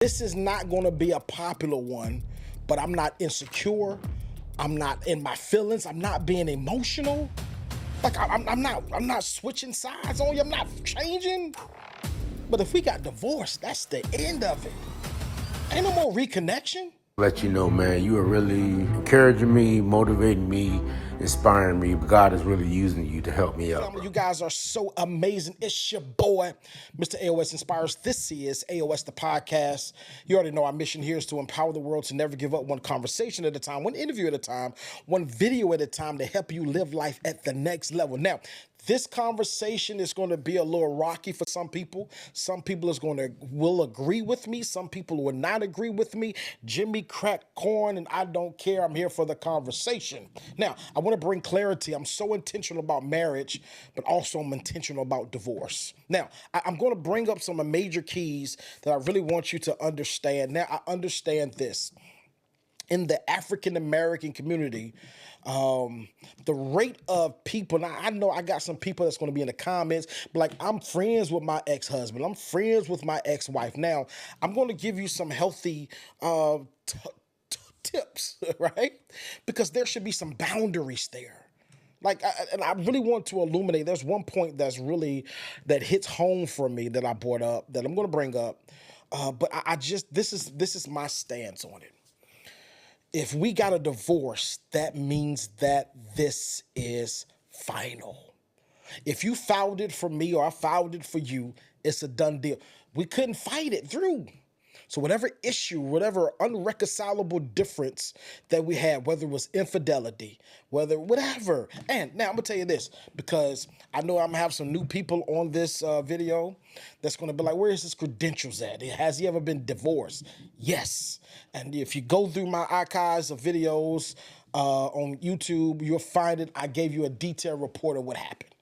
This is not going to be a popular one, but I'm not insecure. I'm not in my feelings. I'm not being emotional. Like I'm not switching sides on you. I'm not changing. But if we got divorced, that's the end of it. Ain't no more reconnection. Let you know, man, you are really encouraging me, motivating me, inspiring me. God is really using you to help me out. Family, you guys are so amazing. It's your boy, Mr. AOS Inspires. This is AOS the podcast. You already know our mission here is to empower the world to never give up, one conversation at a time, one interview at a time, one video at a time, to help you live life at the next level. Now, this conversation is going to be a little rocky for some people. Some people will agree with me. Some people will not agree with me. Jimmy crack corn, and I don't care. I'm here for the conversation. Now, I want to bring clarity. I'm so intentional about marriage, but also I'm intentional about divorce. Now, I'm going to bring up some major keys that I really want you to understand. Now, I understand this. In the African American community, the rate of people, now I know I got some people that's going to be in the comments, but like, I'm friends with my ex-husband. I'm friends with my ex-wife. Now, I'm going to give you some healthy tips, right? Because there should be some boundaries there. And I really want to illuminate, there's one point that hits home for me that I brought up, that I'm going to bring up. But this is my stance on it. If we got a divorce, that means that this is final. If you filed it for me or I filed it for you, it's a done deal. We couldn't fight it through. So whatever issue, whatever unreconcilable difference that we had, whether it was infidelity, whatever. And now I'm gonna tell you this, because I know I'm gonna have some new people on this video that's gonna be like, where is his credentials at? Has he ever been divorced? Yes. And if you go through my archives of videos on YouTube, you'll find it. I gave you a detailed report of what happened.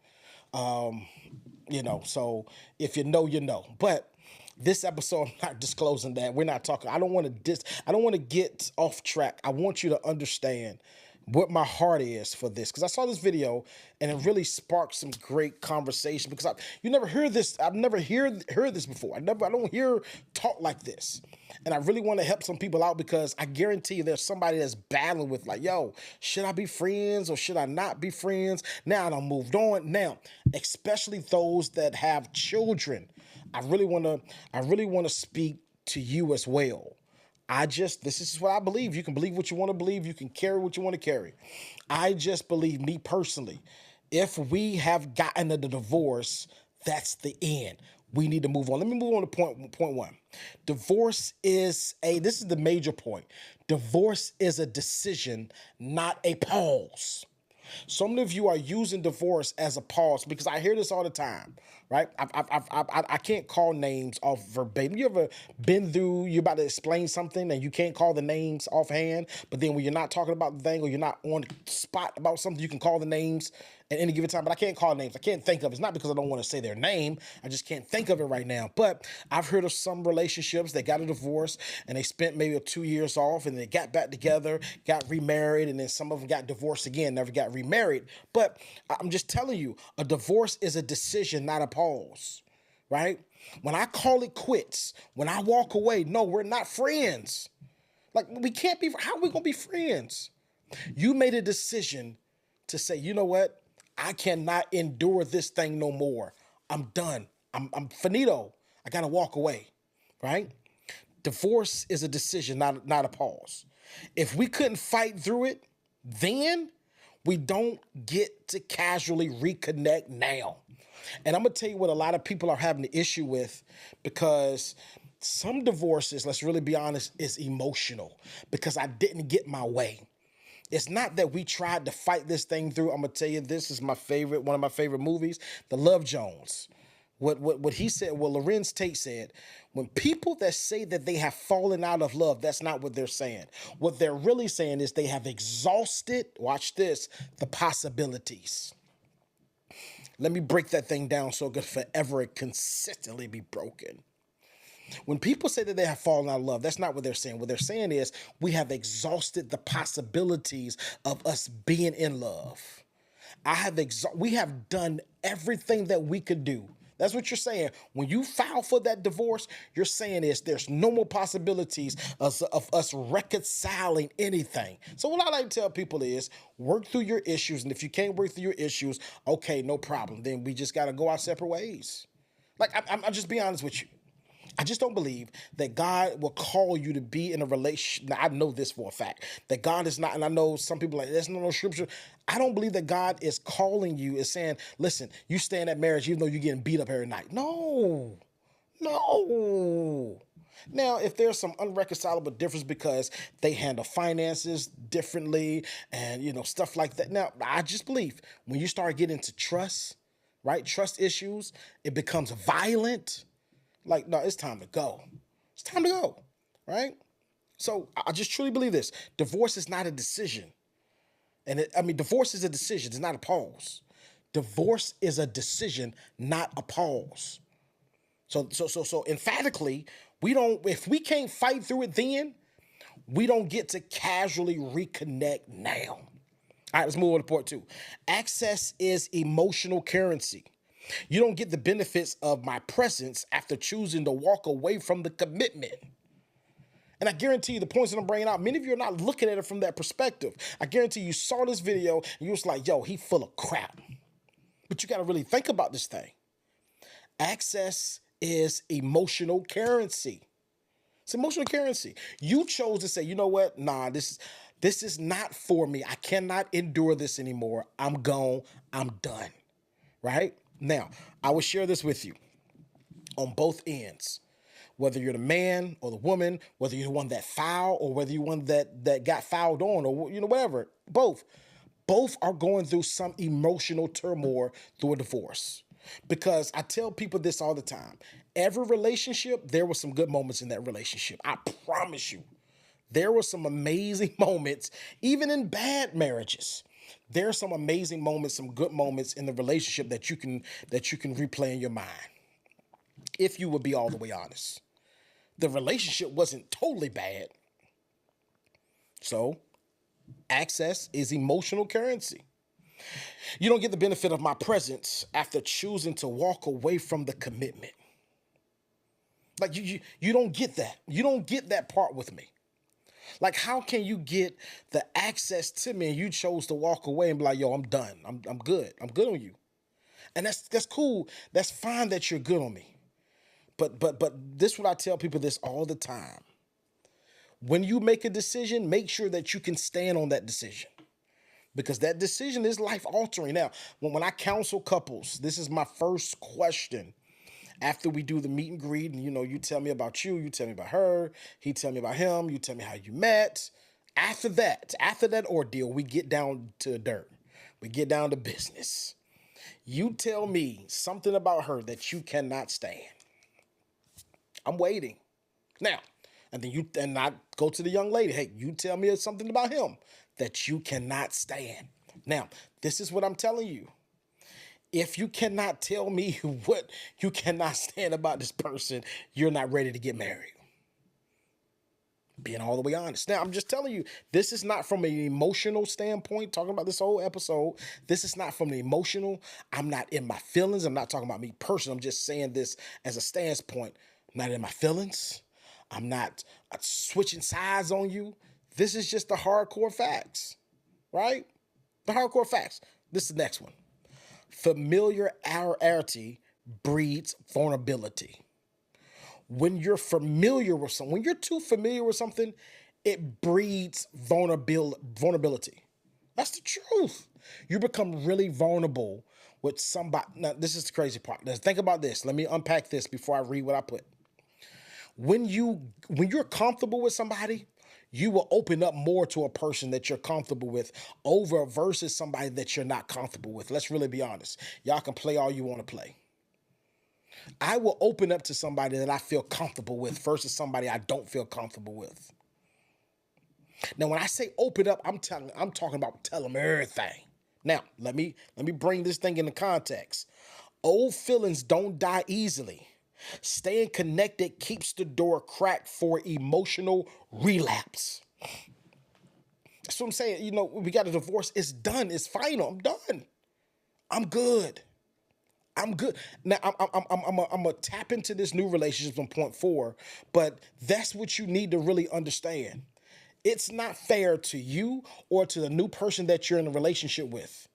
So if you know, you know. But this episode, I'm not disclosing that. We're not talking. I don't want to get off track. I want you to understand what my heart is for this, because I saw this video and it really sparked some great conversation. Because you never hear this. I've never heard this before. I don't hear talk like this, and I really want to help some people out, because I guarantee you there's somebody that's battling with, like, yo, should I be friends or should I not be friends? Now I done moved on. Now, especially those that have children, I really want to speak to you as well. This is what I believe. You can believe what you want to believe. You can carry what you want to carry. I just believe, me personally, if we have gotten a divorce, that's the end. We need to move on. Let me move on to point one. This is the major point. Divorce is a decision, not a pause. Some of you are using divorce as a pause, because I hear this all the time, right? I can't call names off verbatim. You ever been through, you're about to explain something and you can't call the names offhand, but then when you're not talking about the thing or you're not on the spot about something, you can call the names at any given time, but I can't call names. I can't think of it. It's not because I don't want to say their name. I just can't think of it right now. But I've heard of some relationships that got a divorce and they spent maybe 2 years off and they got back together, got remarried, and then some of them got divorced again, never got remarried. But I'm just telling you, a divorce is a decision, not a pause, right? When I call it quits, when I walk away, no, we're not friends. Like, we can't be, how are we going to be friends? You made a decision to say, you know what? I cannot endure this thing no more. I'm done. I'm finito. I got to walk away, right? Divorce is a decision, not a pause. If we couldn't fight through it, then we don't get to casually reconnect now. And I'm going to tell you what a lot of people are having the issue with, because some divorces, let's really be honest, is emotional, because I didn't get my way. It's not that we tried to fight this thing through. I'm going to tell you, this is one of my favorite movies, The Love Jones. What he said, what Lorenz Tate said, when people that say that they have fallen out of love, that's not what they're saying. What they're really saying is they have exhausted, watch this, the possibilities. Let me break that thing down so it could forever and consistently be broken. When people say that they have fallen out of love, that's not what they're saying. What they're saying is we have exhausted the possibilities of us being in love. We have done everything that we could do. That's what you're saying. When you file for that divorce, you're saying there's no more possibilities of us reconciling anything. So what I like to tell people is work through your issues. And if you can't work through your issues, okay, no problem. Then we just got to go our separate ways. Like, I'm just being honest with you. I just don't believe that God will call you to be in a relationship. Now, I know this for a fact, that God is not, and I know some people are like, there's no scripture. I don't believe that God is calling you, is saying, listen, you stay in that marriage even though you're getting beat up every night. No, no. Now, if there's some unreconcilable difference because they handle finances differently and, stuff like that. Now, I just believe when you start getting into trust, right? Trust issues, it becomes violent. Like, no, it's time to go. It's time to go, right? So I just truly believe this. Divorce is not a decision. Divorce is a decision. It's not a pause. Divorce is a decision, not a pause. So emphatically, if we can't fight through it then, we don't get to casually reconnect now. All right, let's move on to part 2. Access is emotional currency. You don't get the benefits of my presence after choosing to walk away from the commitment. And I guarantee you the points that I'm bringing out, many of you are not looking at it from that perspective. I guarantee you saw this video and you was like, yo, he full of crap. But you got to really think about this thing. Access is emotional currency. It's emotional currency. You chose to say, you know what? Nah, this is not for me. I cannot endure this anymore. I'm gone. I'm done. Right? Now, I will share this with you on both ends. Whether you're the man or the woman, whether you're the one that fouled or whether you're one that got fouled on or, whatever, both are going through some emotional turmoil through a divorce. Because I tell people this all the time. Every relationship, there were some good moments in that relationship. I promise you. There were some amazing moments, even in bad marriages. There are some amazing moments, some good moments in the relationship that you can replay in your mind. If you would be all the way honest. The relationship wasn't totally bad. So, access is emotional currency. You don't get the benefit of my presence after choosing to walk away from the commitment. Like you don't get that. You don't get that part with me. Like, how can you get the access to me and you chose to walk away and be like, yo, I'm done. I'm good. I'm good on you. And that's cool. That's fine that you're good on me. But this is what I tell people this all the time. When you make a decision, make sure that you can stand on that decision. Because that decision is life altering. Now, when I counsel couples, this is my first question. After we do the meet and greet, and you tell me about you tell me about her, he tell me about him, you tell me how you met. After that ordeal, we get down to dirt. We get down to business. You tell me something about her that you cannot stand. I'm waiting. Now, and I go to the young lady. Hey, you tell me something about him that you cannot stand. Now, this is what I'm telling you. If you cannot tell me what you cannot stand about this person, you're not ready to get married. Being all the way honest. Now, I'm just telling you, this is not from an emotional standpoint, talking about this whole episode. This is not from the emotional. I'm not in my feelings. I'm not talking about me personally. I'm just saying this as a stance point. I'm not in my feelings. I'm not switching sides on you. This is just the hardcore facts, right? The hardcore facts. This is the next one. Familiarity breeds vulnerability. When you're familiar with something, when you're too familiar with something, it breeds vulnerability. That's the truth. You become really vulnerable with somebody. Now, this is the crazy part. Now, think about this. Let me unpack this before I read what I put. When you're comfortable with somebody, you will open up more to a person that you're comfortable with over versus somebody that you're not comfortable with. Let's really be honest. Y'all can play all you want to play. I will open up to somebody that I feel comfortable with versus somebody I don't feel comfortable with. Now, when I say open up, I'm talking about tell them everything. Now, let me bring this thing into context. Old feelings don't die easily. Staying connected keeps the door cracked for emotional relapse. That's what I'm saying. We got a divorce. It's done. It's final. I'm done. I'm good. I'm good. Now I'm gonna tap into this new relationship on point 4, but that's what you need to really understand. It's not fair to you or to the new person that you're in a relationship with,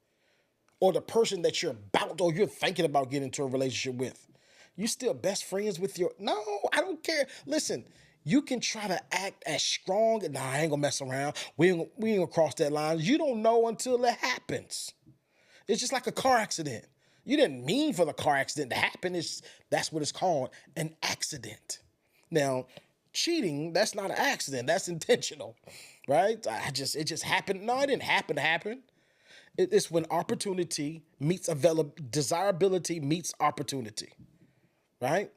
or the person that you're about or you're thinking about getting into a relationship with. You still best friends with your, no, I don't care. Listen, you can try to act as strong. Nah, I ain't gonna mess around. We ain't gonna cross that line. You don't know until it happens. It's just like a car accident. You didn't mean for the car accident to happen. That's what it's called, an accident. Now, cheating, that's not an accident. That's intentional, right? It just happened. No, it didn't happen to happen. It's when opportunity meets desirability meets opportunity, right?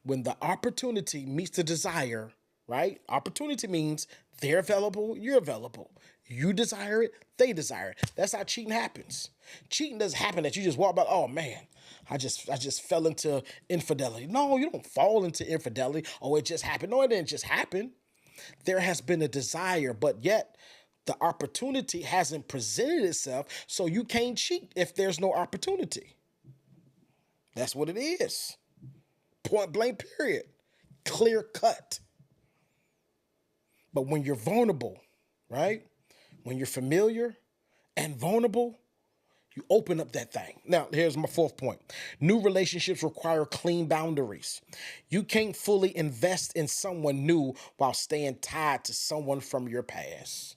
When the opportunity meets the desire, right? Opportunity means they're available, you're available. You desire it, they desire it. That's how cheating happens. Cheating doesn't happen that you just walk by, oh man, I just fell into infidelity. No, you don't fall into infidelity. Oh, it just happened. No, it didn't just happen. There has been a desire, but yet the opportunity hasn't presented itself, so you can't cheat if there's no opportunity. That's what it is. Point blank, period. Clear cut. But when you're vulnerable, right? When you're familiar and vulnerable, you open up that thing. Now, here's my 4th point. New relationships require clean boundaries. You can't fully invest in someone new while staying tied to someone from your past.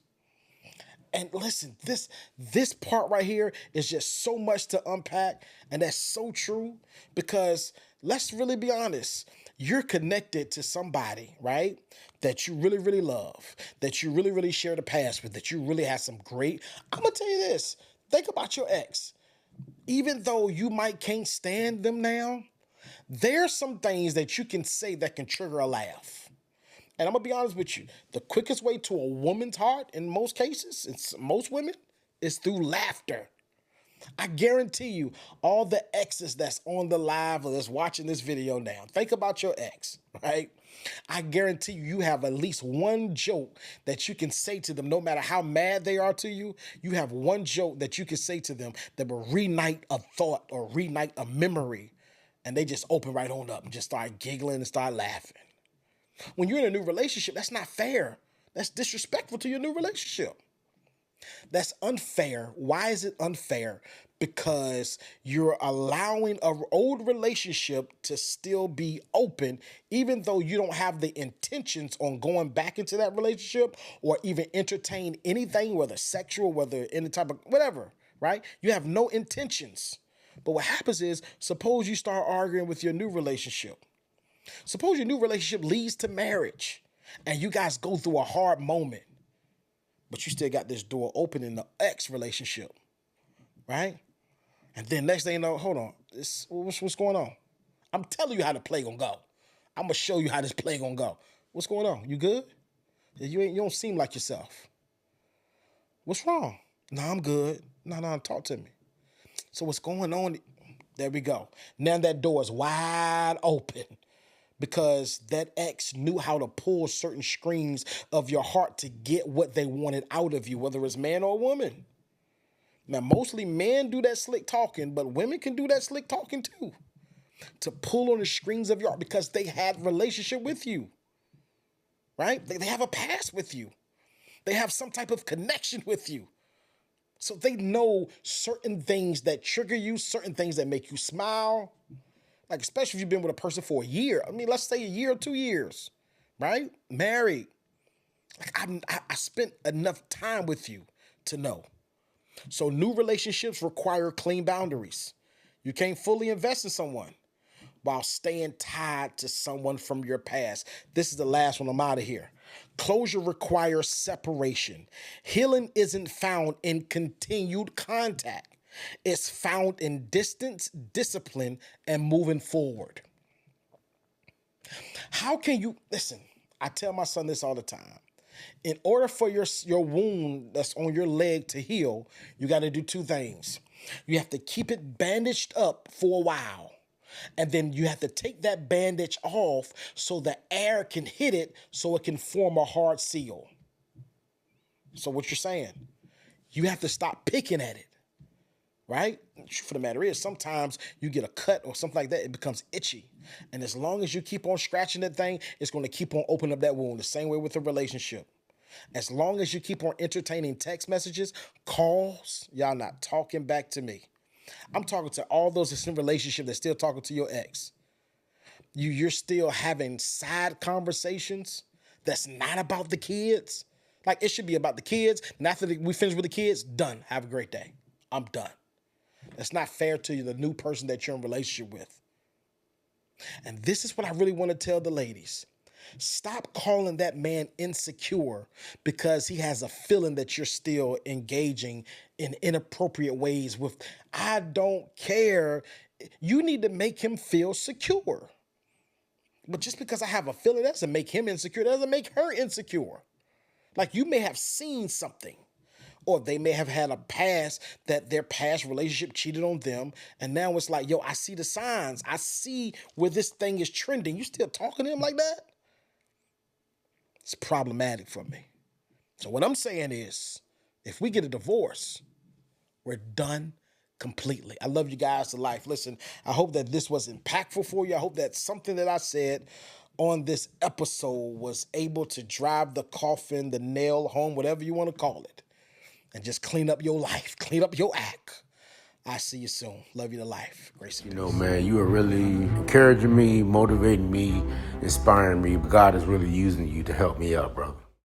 And listen, this part right here is just so much to unpack, and that's so true, because let's really be honest. You're connected to somebody, right, that you really, really love, that you really, really share the past with, that you really have some great. I'm gonna tell you this. Think about your ex. Even though you might can't stand them now, there's some things that you can say that can trigger a laugh. And I'm gonna be honest with you, the quickest way to a woman's heart in most cases, it's most women, is through laughter. I guarantee you, all the exes that's on the live or that's watching this video now, think about your ex, right? I guarantee you, you have at least one joke that you can say to them, no matter how mad they are to you. You have one joke that you can say to them that will reignite a thought or reignite a memory, and they just open right on up and just start giggling and start laughing. When you're in a new relationship, that's not fair. That's disrespectful to your new relationship. That's unfair. Why is it unfair? Because you're allowing an old relationship to still be open, even though you don't have the intentions on going back into that relationship or even entertain anything, whether sexual, whether any type of whatever, right? You have no intentions. But what happens is, suppose you start arguing with your new relationship. Suppose your new relationship leads to marriage and you guys go through a hard moment, but you still got this door open in the ex relationship, right? And then next thing you know, hold on, what's going on? I'm telling you how the play gonna go. I'm gonna show you how this play gonna go. What's going on? You good? You don't seem like yourself. What's wrong? No, I'm good. No, talk to me. So what's going on? There we go. Now that door is wide open, because that ex knew how to pull certain strings of your heart to get what they wanted out of you, whether it's man or woman. Now, mostly men do that slick talking, but women can do that slick talking too, to pull on the strings of your heart because they had relationship with you, right? They have a past with you. They have some type of connection with you. So they know certain things that trigger you, certain things that make you smile. Like, especially if you've been with a person for a year. I mean, let's say a year or 2 years, right? Married. Like, I spent enough time with you to know. So new relationships require clean boundaries. You can't fully invest in someone while staying tied to someone from your past. This is the last one. I'm out of here. Closure requires separation. Healing isn't found in continued contact. It's found in distance, discipline, and moving forward. How can you, listen, I tell my son this all the time. In order for your wound that's on your leg to heal, you got to do 2 things. You have to keep it bandaged up for a while. And then you have to take that bandage off so the air can hit it so it can form a hard seal. So what you're saying, you have to stop picking at it. right? For the matter is, sometimes you get a cut or something like that, it becomes itchy. And as long as you keep on scratching that thing, it's going to keep on opening up that wound. The same way with a relationship. As long as you keep on entertaining text messages, calls, y'all not talking back to me. I'm talking to all those that's in relationship that's still talking to your ex. You're still having side conversations that's not about the kids. Like it should be about the kids. And after we finish with the kids, done. Have a great day. I'm done. That's not fair to the new person that you're in a relationship with. And this is what I really want to tell the ladies. Stop calling that man insecure because he has a feeling that you're still engaging in inappropriate ways with, I don't care. You need to make him feel secure. But just because I have a feeling, that doesn't make him insecure. That doesn't make her insecure. Like you may have seen something, or they may have had a past that their past relationship cheated on them. And now it's like, yo, I see the signs. I see where this thing is trending. You still talking to him like that? It's problematic for me. So what I'm saying is, if we get a divorce, we're done completely. I love you guys to life. Listen, I hope that this was impactful for you. I hope that something that I said on this episode was able to drive the coffin, the nail home, whatever you want to call it, and just clean up your life, clean up your act. I see you soon. Love you to life. Grace and peace. Man, you are really encouraging me, motivating me, inspiring me. God is really using you to help me out, brother.